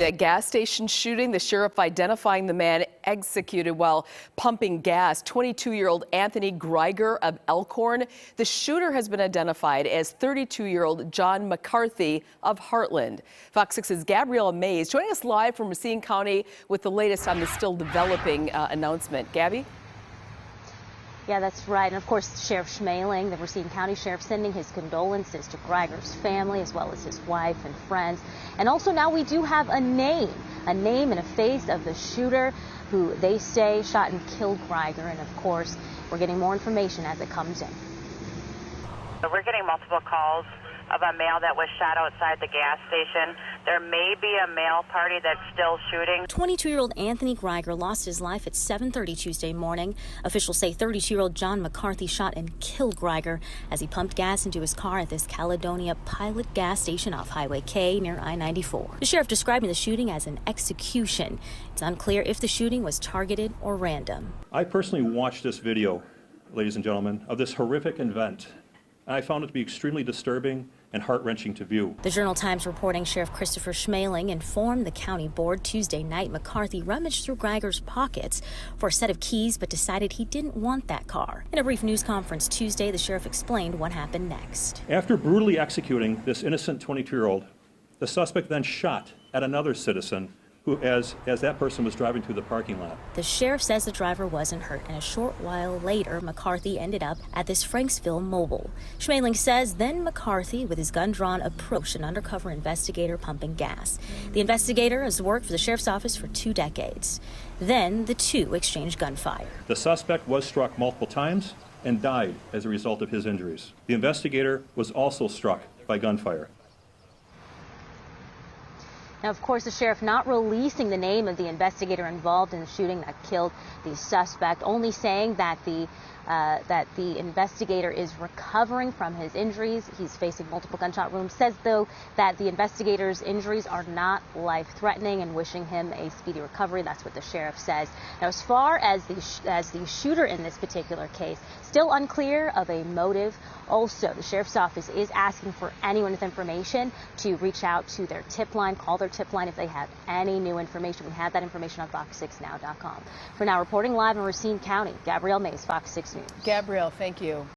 A gas station shooting, the sheriff identifying the man executed while pumping gas, 22-year-old Anthony Greiger of Elkhorn. The shooter has been identified as 32-year-old John McCarthy of Heartland. Fox 6's Gabrielle Mays joining us live from Racine County with the latest on the still developing announcement. Gabby? Yeah, that's right. And of course, Sheriff Schmeling, the Racine County Sheriff, sending his condolences to Greiger's family as well as his wife and friends. And also now we do have a name and a face of the shooter who they say shot and killed Greiger. And of course, we're getting more information as it comes in. So we're getting multiple calls of a male that was shot outside the gas station. There may be a male party that's still shooting. 22-year-old Anthony Greiger lost his life at 7:30 Tuesday morning. Officials say 32-year-old John McCarthy shot and killed Greiger as he pumped gas into his car at this Caledonia Pilot gas station off Highway K near I-94. The sheriff describing the shooting as an execution. It's unclear if the shooting was targeted or random. I personally watched this video, ladies and gentlemen, of this horrific event. I found it to be extremely disturbing and heart-wrenching to view. The Journal-Times reporting Sheriff Christopher Schmeling informed the county board Tuesday night McCarthy rummaged through Greiger's pockets for a set of keys but decided he didn't want that car. In a brief news conference Tuesday, the sheriff explained what happened next. After brutally executing this innocent 22-year-old, the suspect then shot at another citizen who, as that person was driving through the parking lot. The sheriff says the driver wasn't hurt, and a short while later, McCarthy ended up at this Franksville mobile. Schmeling says then McCarthy, with his gun drawn, approached an undercover investigator pumping gas. The investigator has worked for the sheriff's office for 2 decades. Then the two exchanged gunfire. The suspect was struck multiple times and died as a result of his injuries. The investigator was also struck by gunfire. Now, of course, the sheriff not releasing the name of the investigator involved in the shooting that killed the suspect, only saying that the investigator is recovering from his injuries. He's facing multiple gunshot wounds. Says, though, that the investigator's injuries are not life-threatening and wishing him a speedy recovery. That's what the sheriff says. Now, as far as the shooter in this particular case, still unclear of a motive. Also, the sheriff's office is asking for anyone with information to reach out to their tip line, call their tip line if they have any new information. We have that information on fox6now.com. For now, reporting live in Racine County, Gabrielle Mays, Fox 6 News. Gabrielle, thank you.